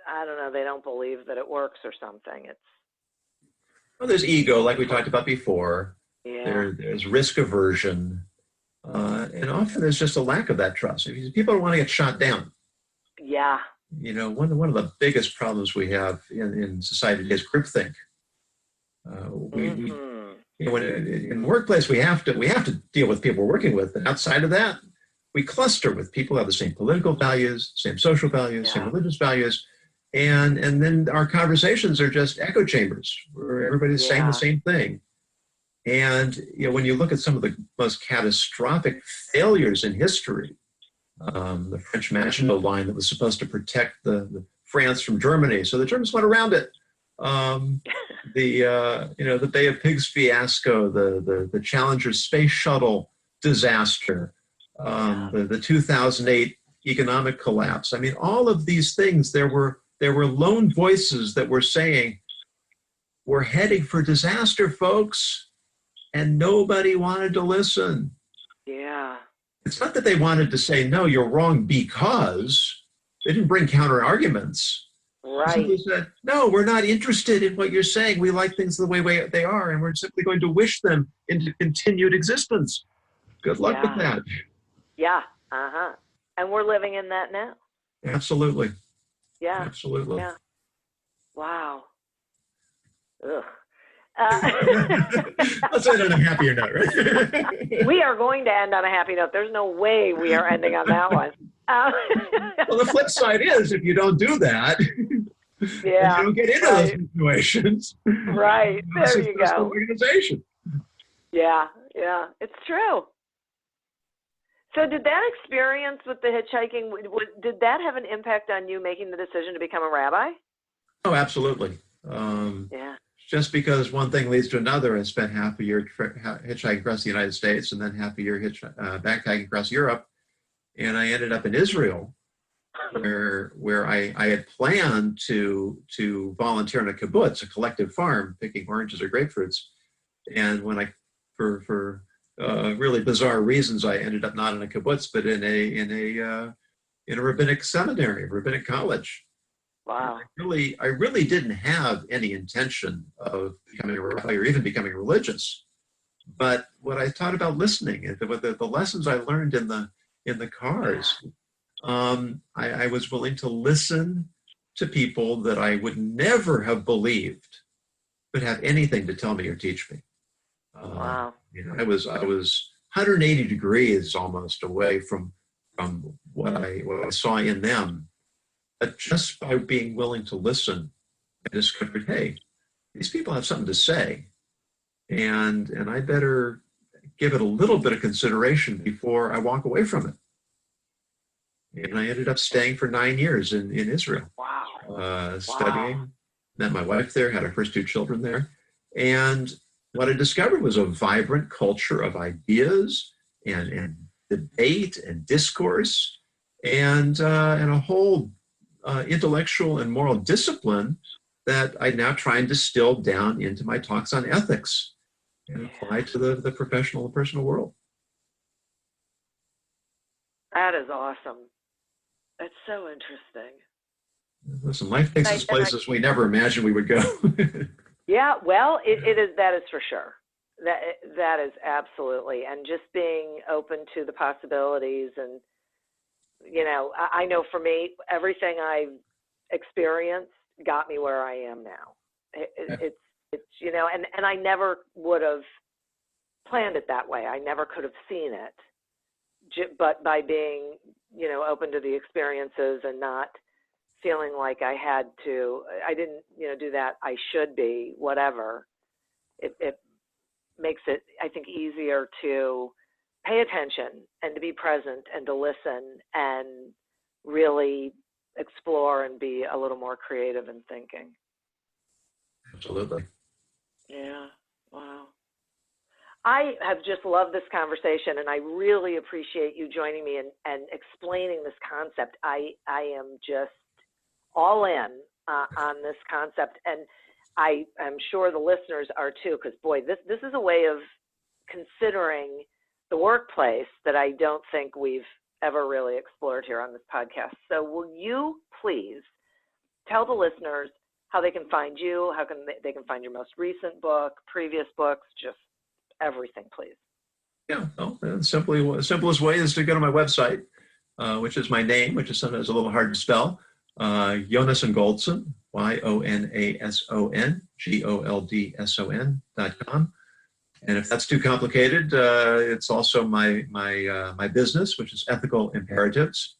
I don't know, they don't believe that it works or something. There's ego, like we talked about before. Yeah. There's risk aversion, and often there's just a lack of that trust. People don't want to get shot down. Yeah. One of the biggest problems we have in society today is groupthink. In the workplace, we have to deal with people we're working with, and outside of that, we cluster with people who have the same political values, same social values, same religious values, and then our conversations are just echo chambers where everybody's saying the same thing. And when you look at some of the most catastrophic failures in history, the French Maginot Line that was supposed to protect the France from Germany, so the Germans went around it. The Bay of Pigs fiasco, the Challenger space shuttle disaster, the 2008 economic collapse. I mean, all of these things, there were lone voices that were saying, we're heading for disaster, folks, and nobody wanted to listen. Yeah. It's not that they wanted to say, no, you're wrong, because they didn't bring counter arguments. Right. They said, no, we're not interested in what you're saying. We like things the way they are, and we're simply going to wish them into continued existence. Good luck with that. Yeah. Uh-huh. And we're living in that now. Absolutely. Yeah. Absolutely. Yeah. Wow. Ugh. Let's end on a happier note, right? We are going to end on a happy note. There's no way we are ending on that one. Well, the flip side is, if you don't do that, you don't get into those situations. Right. There you go. Organization. Yeah. It's true. So did that experience with the hitchhiking, did that have an impact on you making the decision to become a rabbi? Oh, absolutely. Yeah. Just because one thing leads to another, I spent half a year hitchhiking across the United States and then half a year backpacking across Europe. And I ended up in Israel, where I had planned to volunteer in a kibbutz, a collective farm, picking oranges or grapefruits. And when for really bizarre reasons, I ended up not in a kibbutz, but in a rabbinic seminary, rabbinic college. Wow. I really didn't have any intention of becoming a rabbi or even becoming religious. But what I thought about listening, and the lessons I learned in the cars, I was willing to listen to people that I would never have believed would have anything to tell me or teach me. Wow. I was 180 degrees almost away from what I saw in them. But just by being willing to listen, I discovered, hey, these people have something to say, and I better give it a little bit of consideration before I walk away from it. And I ended up staying for 9 years in Israel. Wow. Studying. Met my wife there, had our first 2 children there. And what I discovered was a vibrant culture of ideas and debate and discourse and a whole intellectual and moral discipline that I now try and distill down into my talks on ethics and apply to the professional and personal world. That is awesome. That's so interesting. Listen, life takes us places we never imagined we would go. Yeah, well, it is. That is for sure. That is absolutely. And just being open to the possibilities. And, I know for me, everything I've experienced got me where I am now. It's and I never would have planned it that way. I never could have seen it. But by being, open to the experiences and not feeling like I didn't, do that, I should be, whatever, it makes it, I think, easier to pay attention and to be present and to listen and really explore and be a little more creative in thinking. Absolutely. Yeah. Wow. I have just loved this conversation, and I really appreciate you joining me and explaining this concept. I am just all in on this concept, and I am sure the listeners are too, because boy, this is a way of considering the workplace that I don't think we've ever really explored here on this podcast. So will you please tell the listeners how they can find you, how they can find your most recent book, previous books, just everything, please. Yeah, well, the simplest way is to go to my website, which is my name, which is sometimes a little hard to spell, Yonason Goldson, YONASON GOLDSON.com. And if that's too complicated, it's also my business, which is Ethical Imperatives.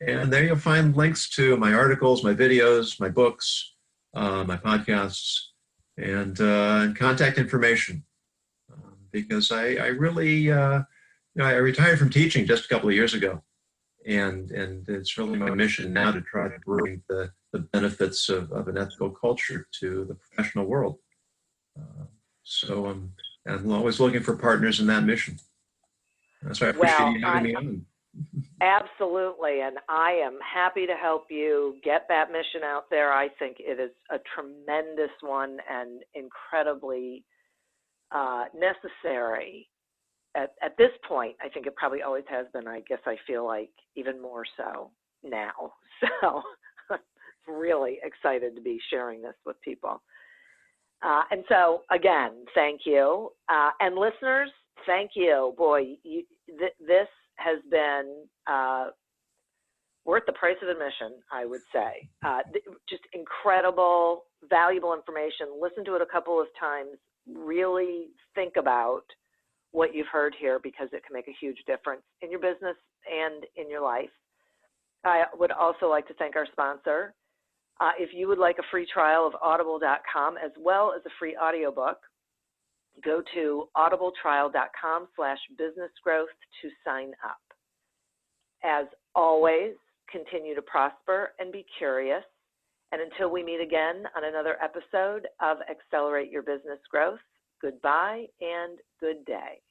And there you'll find links to my articles, my videos, my books, my podcasts, and contact information. Because I really, I retired from teaching just a couple of years ago. And it's really my mission now to try to bring the benefits of an ethical culture to the professional world. So I'm always looking for partners in that mission. So I appreciate you having me on. Absolutely, and I am happy to help you get that mission out there. I think it is a tremendous one and incredibly necessary. At this point, I think it probably always has been. I guess I feel like even more so now. So really excited to be sharing this with people. And so, again, thank you. And listeners, thank you. Boy, this has been worth the price of admission, I would say. Just incredible, valuable information. Listen to it a couple of times. Really think about what you've heard here, because it can make a huge difference in your business and in your life. I would also like to thank our sponsor. If you would like a free trial of audible.com as well as a free audiobook, go to audibletrial.com/businessgrowth to sign up. As always, continue to prosper and be curious. And until we meet again on another episode of Accelerate Your Business Growth, goodbye and good day.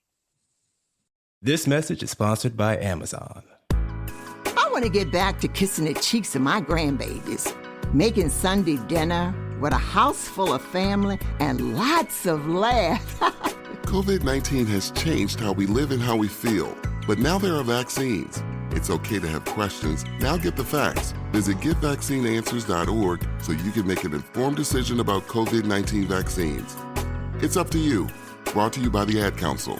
This message is sponsored by Amazon. I want to get back to kissing the cheeks of my grandbabies, making Sunday dinner with a house full of family and lots of laughs. COVID-19 has changed how we live and how we feel, but now there are vaccines. It's okay to have questions. Now get the facts. Visit getvaccineanswers.org so you can make an informed decision about COVID-19 vaccines. It's up to you. Brought to you by the Ad Council.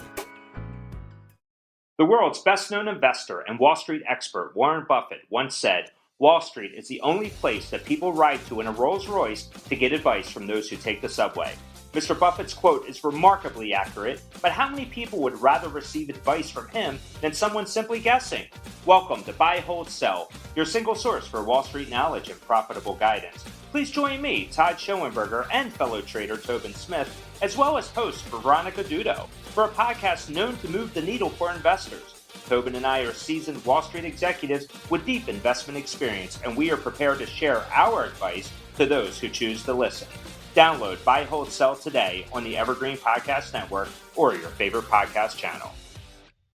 The world's best-known investor and Wall Street expert Warren Buffett once said, "Wall Street is the only place that people ride to in a Rolls-Royce to get advice from those who take the subway." Mr. Buffett's quote is remarkably accurate, but how many people would rather receive advice from him than someone simply guessing? Welcome to Buy, Hold, Sell, your single source for Wall Street knowledge and profitable guidance. Please join me, Todd Schoenberger, and fellow trader Tobin Smith, as well as host Veronica Dudo, for a podcast known to move the needle for investors. Tobin and I are seasoned Wall Street executives with deep investment experience, and we are prepared to share our advice to those who choose to listen. Download Buy, Hold, Sell today on the Evergreen Podcast Network or your favorite podcast channel.